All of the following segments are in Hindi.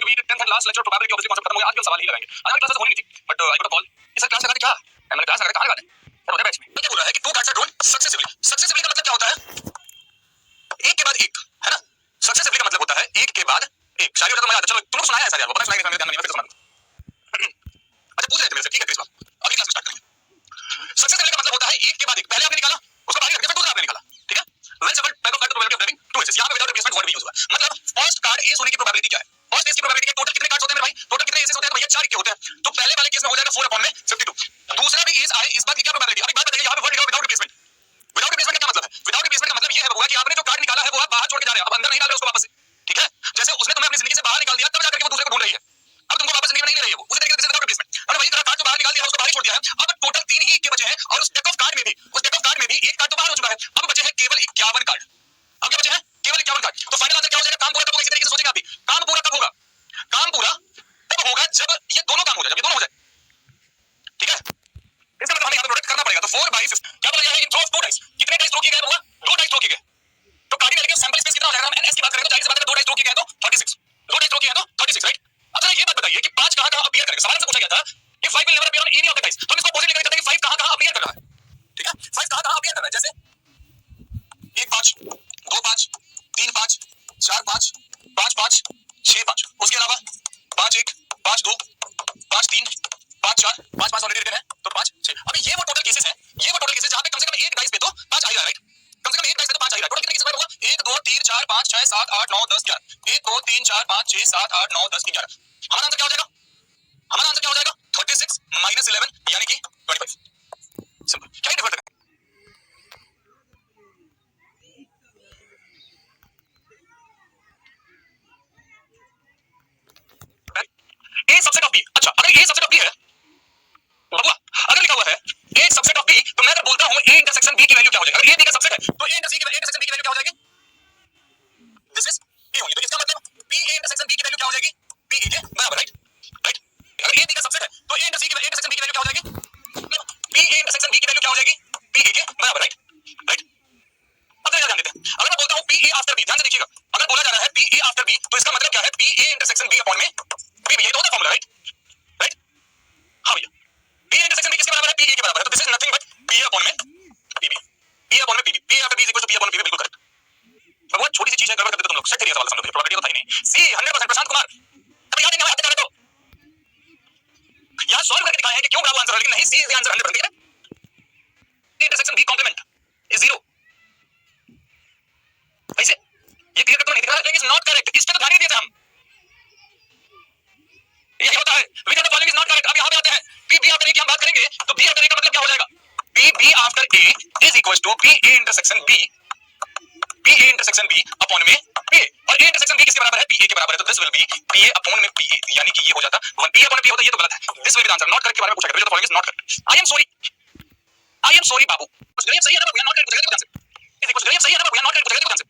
अभी 10th and last lecture probability obviously concept खत्म हो गया। आज भी हम सवाल ही लगाएंगे। आज हमारी क्लासेस होनी नहीं थी but I got a call कि सर क्लास लगा दे क्या? मैंने क्लास लगा दे, कहां लगा दे? सर होता है बैच में। क्या बोल रहा है कि two cards are drawn successively. Successively का मतलब क्या होता है? एक के बाद एक, है ना? सक्सेसिवली का मतलब होता है एक के बाद एक। शायरी होता तो मजा आता। चलो तुमने सुनाया है शायरी, आपको पता सुनाएंगे, ध्यान नहीं, मैं फिर सुना दूं। अच्छा पूछ रहे थे मेरे से, ठीक है, इस बार अभी क्लास स्टार्ट करेंगे। सक्सेसिवली का मतलब होता है एक के बाद एक। पहले आपने निकाला, उसको बाहर रख दिया, फिर दूसरा आपने निकाला, ठीक है? Well shuffled type of card probability of having two aces. यहां पे विदाउट रिप्लेसमेंट वर्ड भी यूज हुआ है। मतलब फर्स्ट कार्ड एस होने की प्रोबेबिलिटी क्या है? फर्स्ट एस की प्रोबेबिलिटी क्या? टोटल कितने कार्ड्स होते हैं मेरे भाई? टोटल कितने एसेस होते हैं? भैया 4 के होते हैं। तो पहले वाले केस में हो जाएगा 4/52। दूसरा भी एस आए, इस बात की क्या प्रोबेबिलिटी? अभी बात बताइए, यहां पे वर्ड लिखा विदाउट रिप्लेसमेंट। विदाउट रिप्लेसमेंट का क्या मतलब है? विदाउट रिप्लेसमेंट का मतलब ये है बबुआ कि आपने जो कार्ड निकाला है वो आप बाहर छोड़ के जा रहे हैं, अब अंदर नहीं डाल रहे उसको वापस से, ठीक है? जैसे उसने तुम्हें अपनी जिंदगी से बाहर निकाल दिया तब जाकर के वो दूसरे को ढूंढ रही है, अब तुमको वापस जिंदगी में नहीं ले रही है वो। उसी तरीके से विदाउट रिप्लेसमेंट। और वही तरह कार्ड जो बाहर निकाल दिया उसको बाहर छोड़ दिया है, अब टोटल 3 ही के बचे हैं। और उस डेक ऑफ कार्ड में भी एक कार्ड तो बाहर हो चुका है, अब बचे हैं केवल 51 कार्ड। अब क्या बचे हैं? केवल 51 कार्ड। तो फाइनल आंसर क्या हो जाएगा? काम पूरा कब होगा? इसी तरीके से सोचेंगे आप भी। काम पूरा कब होगा? काम पूरा तब होगा जब ये दोनों काम हो जाए, जब ये दोनों हो जाए, ठीक है? इसका मतलब हमें यहां पे प्रोडक्ट करना पड़ेगा। तो 4/50 क्या बोला गया है? Throw of 2 dice. कितने डाइस थ्रो किए गए होगा? 2 डाइस थ्रो किए गए। तो कार्डिनल के सैंपल स्पेस कितना हो जाएगा? हम एनएस की बात करें तो जाहिर सी बात है 2 डाइस थ्रो किए गए तो 36। 2 डाइस थ्रो किए तो 36, राइट? अब जरा ये बात बताइए कि 5 कहां-कहां अपीयर करेगा? सवाल से पूछा गया था कि 5 will never appear on any of the dice. तो हम इसको अपोजिट लिख देते हैं कि 5 कहां-कहां अपीयर कर रहा है, ठीक है? 5 कहां-कहां अपीयर कर रहा है? जैसे 1-5, 2-5, 3-5, 4-5, 5-5, 6-5। उसके अलावा 5-1, 5-2, 5-3, 5-4, 5-5 ऑलरेडी रिटन है तो 5-6। अभी ये वो टोटल केसेस हैं, ये वो टोटल केसेस जहां पे कम से कम एक डाइस पे तो 5 आ ही रहा है, राइट? कम से कम एक डाइस पे तो 5 आ ही रहा है। टोटल कितने केसेस होगा? 1 2 3 4 5 6 7 8 9 10 11। 1 2 3 4 5 6 7 8 9 10 11। हमारा आंसर क्या हो जाएगा? हमारा आंसर क्या हो जाएगा? 36 - 11 यानी कि 25। सिंपल। क्या डिफर करें? ए सबसेट ऑफ बी। अच्छा अगर ए सबसेट ऑफ बी है बबुआ, अगर लिखा हुआ है ए सबसेट ऑफ बी, तो मैं अगर बोलता हूं ए इंटरसेक्शन बी की वैल्यू क्या हो जाएगी? अगर ए बी का सबसेट है तो ए इंटरसेक्शन बी की वैल्यू क्या हो जाएगी? This is A only. तो इसका मतलब पी ए इंटरसेक्शन बी की वैल्यू क्या हो जाएगी? पी ए के बराबर, राइट? राइट? अगर ए बी का सबसेट है तो ए इंटरसेक्शन बी की वैल्यू क्या हो जाएगी? पी ए इंटरसेक्शन बी की वैल्यू क्या हो जाएगी? पी ए के बराबर, राइट? राइट? अब जरा ध्यान देते हैं। अगर मैं बोलता हूं पी ए आफ्टर बी, ध्यान से देखिएगा, अगर बोला जा रहा है पी ए आफ्टर बी तो इसका मतलब क्या है? P A intersection B upon में बी बी। ये तो होता है फॉर्मूला, राइट? राइट? हां भैया, पी इंटरसेक्शन बी किसके बराबर है? पी ए के बराबर है। तो this is nothing but P A upon में P B. P A upon में P B. P A after B is equal to P upon में पी बी। बिल्कुल करेक्ट। बहुत छोटी सी चीज है, गड़बड़ कर देते तुम लोग। सेट करिए सवाल समझ लो, प्रोबेबिलिटी तो था ही नहीं। सी 100% प्रशांत कुमार। अभी याद नहीं आते जाने तो यार सॉल्व करके दिखाए हैं कि क्यों ब्रावो आंसर है, लेकिन नहीं, सी इज द आंसर 100%, ठीक है? Intersection B complement is 0। ऐसे ये क्लियर करते नहीं दिख रहा है, इज नॉट करेक्ट। इस पे तो ध्यान नहीं देते हम। यही होता है, विच of the following is not correct. अब यहां पे आते हैं, पी बी आफ्टर ए की हम बात करेंगे तो बी आफ्टर ए का मतलब क्या हो जाएगा? P B after A is equal to P A intersection B, P A intersection B upon में पी ए। और ए इंटरसेक्शन बी किसके बराबर है? पी ए के बराबर है। तो this will B P A upon में पी ए, यानी कि ये हो जाता 1 पी ए अपॉन पी होता, ये तो गलत है। This will be the answer. Not correct के बारे में पूछा गया, which of the following is not correct? I am sorry बाबू। कुछ गलत सही है ना, भैया नॉट करेक्ट पूछा गया, आंसर कुछ गलत सही है ना, भैया नॉट करेक्ट पूछा गया, आंसर।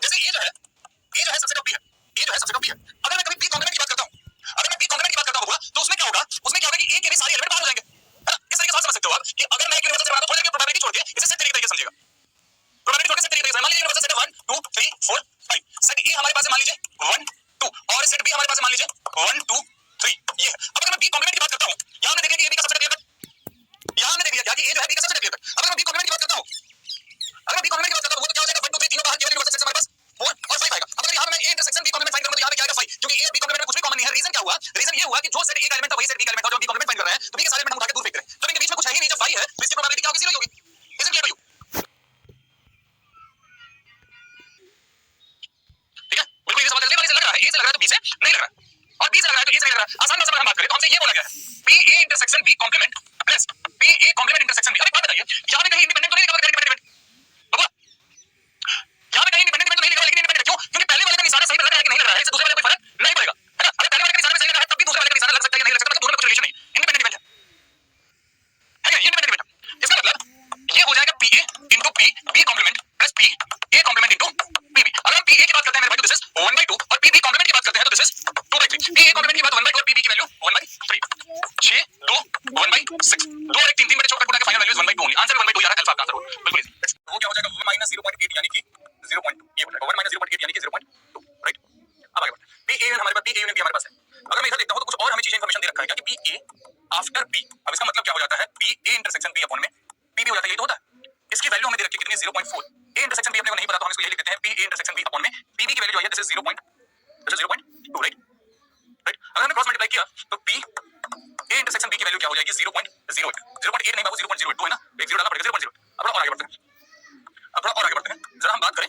जैसे ये जो है सबसेट ऑफ बी है, ये जो है सबसेट ऑफ बी है। अगर मैं कभी बी कॉम्प्लीमेंट की बात करता हूं, अगर मैं बी कॉम्प्लीमेंट की बात करता हूं तो उसमें क्या होगा? उसमें क्या होगा कि ए के भी सारे एलिमेंट बाहर हो जाएंगे, है ना? इस तरीके से समझ सकते हो आप कि अगर मैं एक यूनिवर्सल से बना दूं, थोड़ी देर प्रोबेबिलिटी छोड़ के इसे सेट तरीके से समझिएगा। प्रोबेबिलिटी छोड़ के सेट तरीके से मान लीजिए यूनिवर्सल सेट है 1 2 3 4 5। सेट ए हमारे पास है मान लीजिए 1 2, और सेट बी हमारे पास है मान लीजिए 1 2 3। ये अब अगर मैं बी कॉम्प्लीमेंट की बात करता हूं, यहां हमने देखा कि ए बी का सबसेट क्लियर कट, यहां हमने देख लिया कि ए जो है बी का सबसेट क्लियर कट। अगर मैं बी कॉम्प्लीमेंट की बात करता हूं, अगर मैं बी कॉम्प्लीमेंट की बात करता हूं तो क्या हो जाएगा? 1 2 3 तीनों बाहर किया, यूनिवर्सल सेट हमारे पास 4 और 5 आएगा। अब अगर यहां मैं A intersection B complement find करूंगा तो यहां पे क्या आएगा? 5, क्योंकि ए बी कॉम्प्लीमेंट में कुछ भी कॉमन नहीं है। रीजन क्या हुआ? रीजन ये हुआ कि जो सेट ए का एलिमेंट था वही सेट बी का एलिमेंट था, जो हम बी कॉम्प्लीमेंट फाइंड कर रहे हैं, तो बी के सारे एलिमेंट हम उठा के दूर फेंक रहे हैं। तो इनके बीच में कुछ है ही नहीं। जब 5 है तो इसकी प्रोबेबिलिटी क्या होगी? 0 ही होगी। Isn't clear to you? ठीक है, बिल्कुल ये समझ लेने वाली से लग रहा है, ए से लग रहा है तो बी से नहीं लग रहा है, और बी से लग रहा है तो ए से नहीं लग रहा है। आसान भाषा में हम बात करें तो हमसे ये बोला गया है P A intersection B complement plus P A complement intersection B. अब एक बात बताइए, यहां पे कहीं इंडिपेंडेंट तो नहीं लिखा हुआ? इंडिपेंडेंट बाबू, यहां पे कहीं इंडिपेंडेंट तो नहीं लिखा हुआ, लेकिन इंडिपेंडेंट क्यों? क्योंकि पहले वाले का निशाना सही लग रहा है कि नहीं लग रहा है, इससे दूसरे वाले कोई फर्क नहीं पड़ेगा, है ना? अगर पहले वाले का निशाना सही लग रहा है तब भी दूसरे वाले का निशाना लग सकता है कि नहीं लग सकता, मतलब दोनों में कुछ रिलेशन नहीं। इंडिपेंडेंट डिपेंडेंट है क्या? Independent dependent. इसका मतलब ये हो जाएगा P A into P B complement plus P A complement into P B. अगर हम पी ए की बात करते हैं मेरे भाई तो दिस इज 1/2, और पी बी कॉम्प्लीमेंट की बात करते हैं तो this is 2/3। P A complement की बात 1/2 और पी बी की वैल्यू 1/3। 6 2 1/6, 2 और 1 3 बड़े छोटे छोटे final value is 1/2 only. Answer 1/2 यार, अल्फा का आंसर बिल्कुल इजी। वो क्या हो जाएगा? 1 - 0.8 यानी कि 0.2, ये हो जाएगा 1 - 0.8 यानी कि 0.2, राइट? अब आगे बढ़ते हैं। पी ए हमारे पास, पी ए यूनियन बी हमारे पास है। अगर मैं इधर देखता हूं तो कुछ और हमें चीजें इंफॉर्मेशन दे रखा है क्या कि पी ए आफ्टर बी। अब इसका मतलब क्या हो जाता है, B A intersection B upon में पी बी हो जाता है, यही तो होता है। इसकी वैल्यू हमें दे रखी है कितनी, 0.4। ए इंटरसेक्शन बी अपने को नहीं पता तो हम इसको यही लिख देते हैं, P A intersection B upon में पी बी की वैल्यू जो है दिस इज 0.2, राइट। अगर हमने क्रॉस मल्टीप्लाई किया तो पी ए इंटरसेक्शन बी की वैल्यू क्या हो जाएगी, 0.08। 0.8 नहीं बाबू, 0.02 है ना, एक जीरो डालना पड़ेगा, 0.0। अब थोड़ा और आगे बढ़ते हैं, जरा हम बात करें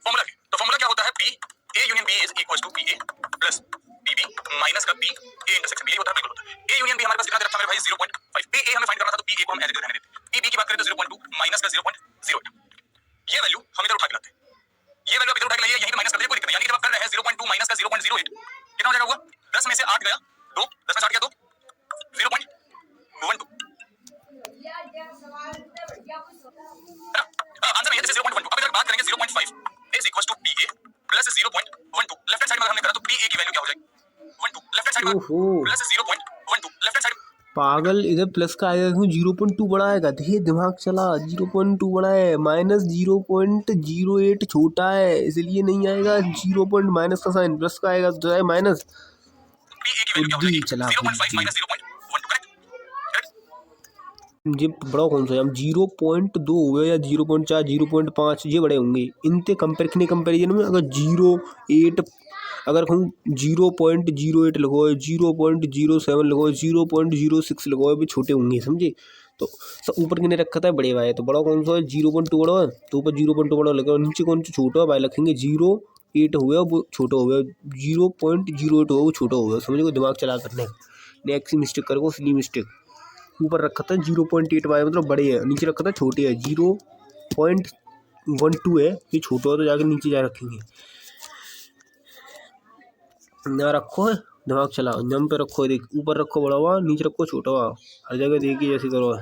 फॉर्मूला की। तो फॉर्मूला क्या होता है, P A union B is equal to P A plus P B minus का पी ए इंटरसेक्शन बी, यही होता है, बिल्कुल होता है। ए यूनियन बी हमारे पास कितना दे रखा है मेरे भाई, 0.5। पी ए हमें फाइंड करना था तो पी ए को हम एज इट इज रहने देते हैं। पी बी की बात करें तो 0.2 माइनस का 0.08। ये वैल्यू हम इधर उठा के लाते हैं, ये वैल्यू इधर उठा के लाइए, यहीं पे माइनस कर दीजिए, कोई दिक्कत नहीं। यानी कि जब आप कर रहे हैं 0.2 माइनस का 0.08 कितना हो जाएगा, हुआ 10 में से 8 गया 2, 10 में से 8 गया 2, 0.12। आंसर है जैसे 0.12। अब इधर बात करेंगे 0.5 is equal to P A plus 0.12। Left hand side में हमने करा तो पी ए की वैल्यू क्या हो जाएगी, 12। लेफ्ट हैंड साइड में प्लस 0.12, लेफ्ट हैंड साइड पागल, इधर प्लस का आएगा क्यों, 0.2 बड़ा आएगा, थे दिमाग चला, 0.2 बड़ा है, माइनस 0.08 छोटा है, इसलिए नहीं आएगा 0 पॉइंट, माइनस का साइन, प्लस का आएगा तो माइनस। पी ए की वैल्यू क्या हो जाएगी, 0.5 माइनस 0.12, करेक्ट। ये बड़ा कौन सा है, हम 0.2 हुए या 0.4, 0.5 ये बड़े होंगे इनते कंपेरिजन में। अगर 0.8 अगर हम 0.08 लगाओ, 0.07 लगाओ, 0.06 लगाओ, भी छोटे होंगे समझे। तो सब ऊपर किने रखा था बड़े भाई, तो बड़ा कौन सा है, 0.2 बड़ा है तो ऊपर 0.2 बड़ा लगाओ, नीचे कौन सा छोटा है भाई रखेंगे, 0.8 हुआ वो छोटा हो गया, 0.08 हुआ वो छोटा हो गया, समझो दिमाग चला करने। नेक्स्ट मिस्टेक करो, इसलिए मिस्टेक ऊपर रखा था 0.8 वाई मतलब बड़े है, नीचे रखा था छोटे है, 0.12 है, ये छोटा है तो जाकर नीचे जा रखेंगे ना, रखो है दिमाग चला, जम पे रखो, देख ऊपर रखो बड़ा हुआ, नीचे रखो छोटा हुआ, हर जगह देखिए जैसे करो।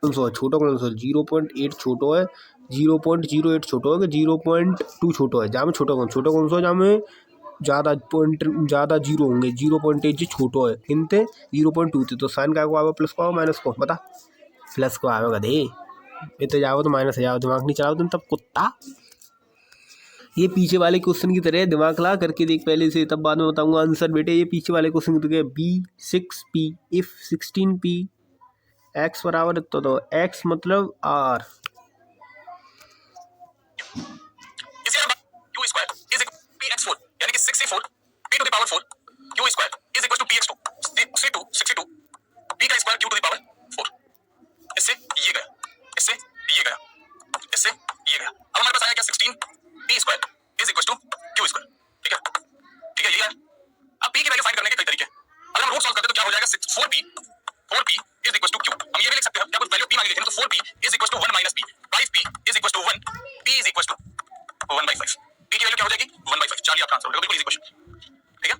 कौन सा छोटा, कौन सा 0.8 छोटा है, 0.08 छोटा है, 0.2 छोटा है, जहाँ में छोटा कौन सा, जहाँ में ज़्यादा पॉइंट ज़्यादा जीरो होंगे, 0.8 जी छोटो है, किनते 0.2 थे, तो साइन का को आवा, प्लस को आवा, माइनस को बता, प्लस को आवेगा दे, इतने जाओ तो माइनस जाओ, दिमाग नहीं चलाओ तुम तब कुत्ता। ये पीछे वाले क्वेश्चन की तरह दिमाग ला करके देख पहले से, तब बाद में बताऊंगा आंसर बेटे। ये पीछे वाले क्वेश्चन की तरह, B6P इफ 16P x बराबर तो x मतलब R। यानी कि 64 p to the power 4 q square is equal to px2 62 p का square q to the power 4। इससे ये गया, इससे ये गया, इससे ये गया। अब हमारे पास आया क्या, 16 p square is equal to q square. ठीक है, ठीक है, ये है। अब p की वैल्यू फाइंड करने के कई तरीके हैं। अगर हम रूट सॉल्व करते तो क्या हो जाएगा, 4p is equal to q। हम ये भी लिख सकते हैं, क्या कुछ वैल्यू p मांगी लेकिन, तो 4p is equal to 1 minus p, 5p is equal to 1, p is equal to 1/5। p की वैल्यू क्या हो जाएगी, 1/5। चलिए आपका आंसर हो जाएगा, बिल्कुल इजी क्वेश्चन। ठीक है,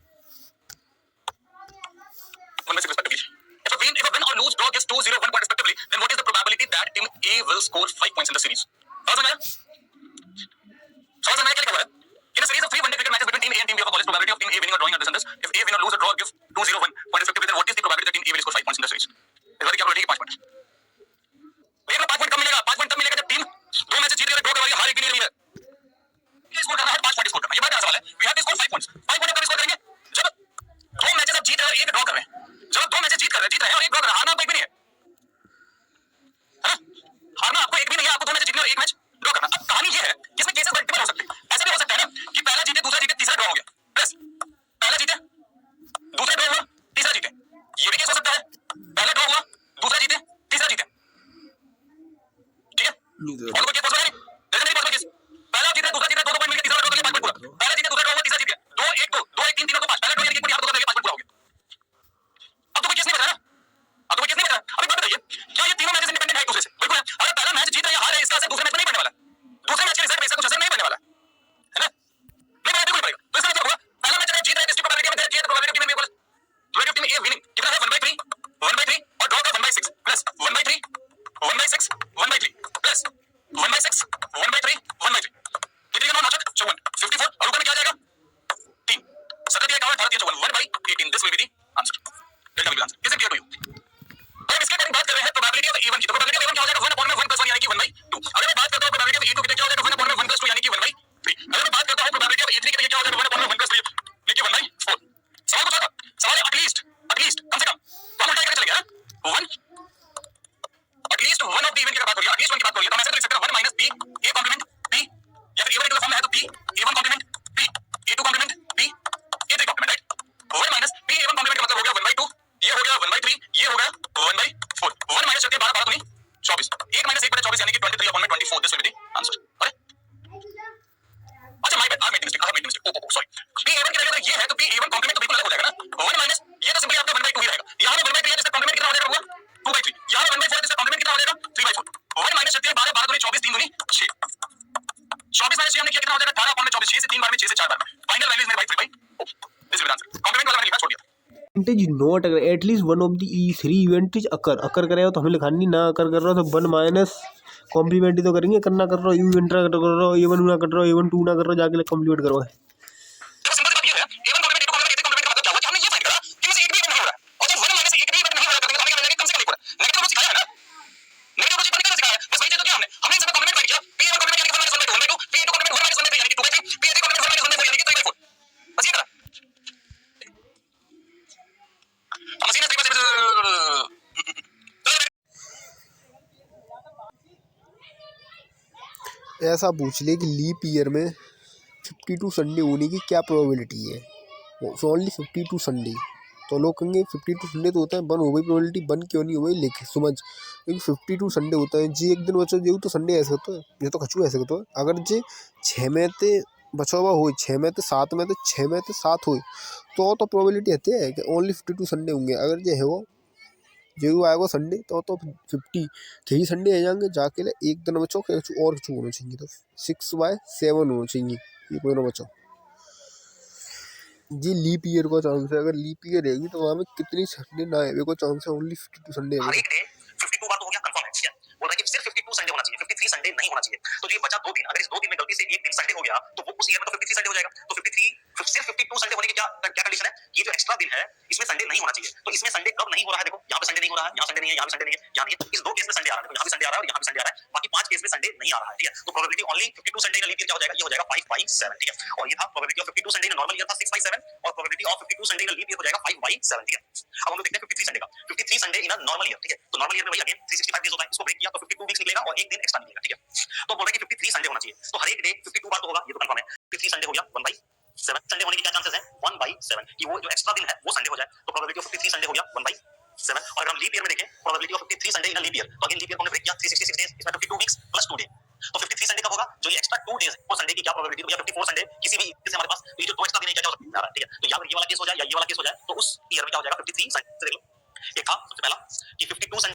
1/6 respectively. If a win or lose draw gives 2, 0, 1 point respectively, then what is the probability that team A will score 5 points in the series? समझ में आया? समझ में आया क्या लिखा हुआ है? In a series of 3 one-day cricket matches between team A and team B of a ball, is probability of team A winning or drawing at the centers. If A win or lose or draw gives 2, 0, 1 point respectively, then what is the probability that team A will score 5 points in the series? इस बार क्या probability है, 5 points। भैया 5 पॉइंट कब मिलेगा, 5 पॉइंट तब मिलेगा जब टीम 2 मैच जीत रही है, ड्रॉ करवा रही है, हार एक भी नहीं रही है। ये स्कोर करना है, 5 पॉइंट स्कोर करना है, ये बड़ा आसान है। We have to score 5 points. 5 point कब स्कोर करेंगे, जब 2 मैचेस आप जीत रहे हो, एक ड्रॉ कर रहे हैं। जब 2 मैचेस जीत रहे हैं और एक ड्रॉ कर रहे हैं, हारना आपको एक भी नहीं है। हां, हारना आपको एक भी नहीं है, आपको 2 मैच जीतने और एक मैच ड्रॉ करना। अब कहानी ये है कि इसमें केसेस मल्टीपल हो सकते हैं। ऐसा भी हो सकता है ना कि पहला जीते, दूसरा जीते, तीसरा ड्रॉ हो गया, प्लस पहला जीते, दूसरा ड्रॉ हुआ, तीसरा जीते। ये भी केस हो सकता है, पहला ड्रॉ हुआ, दूसरा जीते, तीसरा जीते। ठीक है, और कोई केस पॉसिबल नहीं, जैसे नहीं पॉसिबल केस, पहला जीते, दूसरा जीते, 2 पॉइंट मिल गए, तीसरा ड्रॉ कर लिया, 5 पॉइंट पूरा। पहला जीते, दूसरा ड्रॉ हुआ, तीसरा जीत गया, 2 1 2 2 1 3 तीनों को 5, पहला ड्रॉ यानी कि 1 पॉइंट यहां 2 कर लिया, 5 पॉइंट पूरा हो गया। अब तो कोई केस नहीं बचा ना, अब तो कोई केस नहीं बचा। अभी बात बताइए, क्या ये तीनों मैचेस इंडिपेंडेंट है एक दूसरे से? बिल्कुल है। अगर पहला मैच जीत है या हार है, इसका असर दूसरे मैच में नहीं पड़ने वाला। दूसरे मैच के रिजल्ट में इसका कुछ असर नहीं पड़ने वाला है ना, नहीं पड़ेगा, बिल्कुल पड़ेगा। तो इसका मतलब हुआ पहला मैच अगर जीत रहा है, इसकी प्रोबेबिलिटी में जीत, प्रोबेबिलिटी टीम में प्रोबेबिलिटी टीम ए विनिंग कितना है, 1/3 1/3 और ड्रॉ का 1/6 प्लस 1/3 1/6 1/3 प्लस 1/6 अपनी इवेंट की बात करिए, अगली इवेंट की बात करिए, तो हम ऐसे लिख सकते हैं 1 minus P A complement P, या फिर ए1 फॉर्म में है तो पी ए1 कॉम्प्लीमेंट पी ए2 कॉम्प्लीमेंट पी ए3 कॉम्प्लीमेंट, राइट। 1 माइनस पी ए1 कॉम्प्लीमेंट का मतलब हो गया 1/2, ये हो गया 1/3, ये हो गया 1/4। 1 माइनस करके 12 12 दूनी 24, 1 माइनस 1/24 यानी कि 23 अपॉन में 24, this will be the answer. अरे अच्छा, my bad, I made mistake, I made mistake, oh sorry. P ए1 की वैल्यू ये है तो पी ए1 कॉम्प्लीमेंट तो बिल्कुल अलग हो जाएगा ना। 1 माइनस ये तो सिंपली आपका 1/2 ही रहेगा, यहां पे 1/3 है, इसका कॉम्प्लीमेंट कितना हो जाएगा होगा 2/3, यहां पे 1/4 इसका कॉम्प्लीमेंट कितना हो जाएगा 3/4। 1 माइनस 12 12 दूनी 24, 3 दूनी 6, 24 माइनस 6 हमने किया कितना हो जाएगा 18 अपॉन में 24, 6 से 3 बार में 6 से 4 बार में, फाइनल वैल्यू इज मेरे भाई 3/4, दिस विल आंसर। कॉम्प्लीमेंट वाला मैंने लिखा छोड़ दिया। इवेंट इज नॉट अगर at least one of the three event is occur करेगा तो हमें लिखा नहीं, ना अकर कर रहा हो तो 1 माइनस कॉम्प्लीमेंट ही तो करेंगे, करना कर रहा हो इवेंट कर रहा हो A1 ना कर रहा हो A1 2 ना कर रहा हो, जाके कॉम्प्लीमेंट करो। देखो सिंपल सी बात ये है, A1 complement A2 complement A3 complement का मतलब क्या हुआ कि हमने ये फाइंड करा कि मुझसे एक भी इवेंट नहीं हो रहा है, और जब 1 माइनस एक भी इवेंट नहीं हो रहा है तो हमें क्या मिलेगा, कम से कम एक हो रहा है। नेगेटिव रूट सिखाया है ना, नेगेटिव रूट सिखाने का सिखाया है, बस वही चीज तो किया हमने इन सब कॉम्प्लीमेंट फाइंड किया। P1 कॉम्प्लीमेंट यानी कि 1 माइनस 1/2 P2 कॉम्प्लीमेंट 1 माइनस 1/3 यानी कि 2/3, P3 कॉम्प्लीमेंट 1 माइनस 1/4 यानी कि 3/4, बस ये करा। हम सीरियस तरीके से ऐसा पूछ ले कि लीप ईयर में 52 संडे होने की क्या प्रोबेबिलिटी है, ओनली 52 संडे, तो लोग कहेंगे 52 संडे तो होता है, 1 हो गई प्रोबेबिलिटी, 1 क्यों नहीं हो गई, लिख समझ, क्योंकि 52 संडे होता है जी, एक दिन बचो जो तो संडे ऐसे होता है, ये तो कछू ऐसे होता है, अगर जे 6 में ते बचा हुआ हो, 6 में ते 7 में ते 6 में ते 7 हो तो प्रोबेबिलिटी रहती है कि ओनली 52 संडे होंगे। अगर जे है वो जो आएगा संडे तो 53 संडे आ जाएंगे, जाके ले एक दिन बचो और कुछ होना चाहिए, तो 6/7 होना चाहिए, ये कोई ना बचो जी। लीप ईयर का चांस है, अगर लीप ईयर रहेगी तो वहाँ में कितनी संडे ना आए को चांस है, ओनली 52 संडे हर है। एक डे 52 बार तो हो गया कंफर्म है, ठीक है। बोल रहा है कि सिर्फ 52 संडे होना चाहिए, 53 संडे नहीं होना चाहिए। तो ये बचा 2 दिन, अगर इस 2 दिन में गलती से एक दिन संडे हो गया तो वो उस ईयर में तो 53 संडे हो जाएगा। तो 53 सिर्फ 52 संडे होने की क्या क्या कंडीशन है, ये जो एक्स्ट्रा दिन है इसमें संडे नहीं होना चाहिए। तो इसमें संडे कब नहीं हो रहा है, देखो यहाँ पे संडे नहीं हो रहा है, यहाँ संडे नहीं है, यहाँ पे संडे नहीं है, यहाँ नहीं है, इस 2 केस में संडे आ रहा है, देखो यहाँ भी संडे आ रहा है और यहाँ भी संडे आ रहा है, बाकी 5 केस में संडे नहीं आ रहा है, ठीक है। तो probability only 52 Sunday in leap year क्या हो जाएगा, ये हो जाएगा 5/7, ठीक है। और ये था probability of 52 Sunday in normal year था 6/7, और probability of 52 Sunday in leap year हो जाएगा 5/7, ठीक है। अब हम लोग देखते हैं 53 संडे का, 53 संडे इन नॉर्मल ईयर, ठीक है। तो नॉर्मल ईयर में वही अगेन 365 डेज होता है, इसको ब्रेक किया तो 52 वीक्स निकलेगा और एक दिन एक्स्ट्रा निकलेगा, ठीक है। तो बोल रहा है कि 53 संडे होना चाहिए, तो हर एक डे 52 बार तो होगा, ये तो कंफर्म है। 53 संडे हो गया 1/7, संडे होने की क्या चांसेस है 1/7 कि वो जो एक्स्ट्रा दिन है वो संडे हो जाए, तो प्रोबेबिलिटी ऑफ 53 संडे हो गया 1/7। और अगर हम लीप ईयर में देखें probability of 53 Sunday in leap year, तो अगेन लीप ईयर को हमने ब्रेक किया 366 डेज, इसमें 52 वीक्स प्लस 2 डे, तो 53 संडे कब होगा, जो ये एक्स्ट्रा 2 डेज है वो संडे की क्या प्रोबेबिलिटी, तो या 54 संडे किसी भी जैसे हमारे पास ये जो 2 एक्स्ट्रा दिन है क्या हो सकता है, ठीक है। तो या ये वाला केस हो जाए या ये वाला केस हो जाए, तो उस ईयर में क्या हो जाएगा 53 संडे। एक था सबसे पहला कि 52 संडे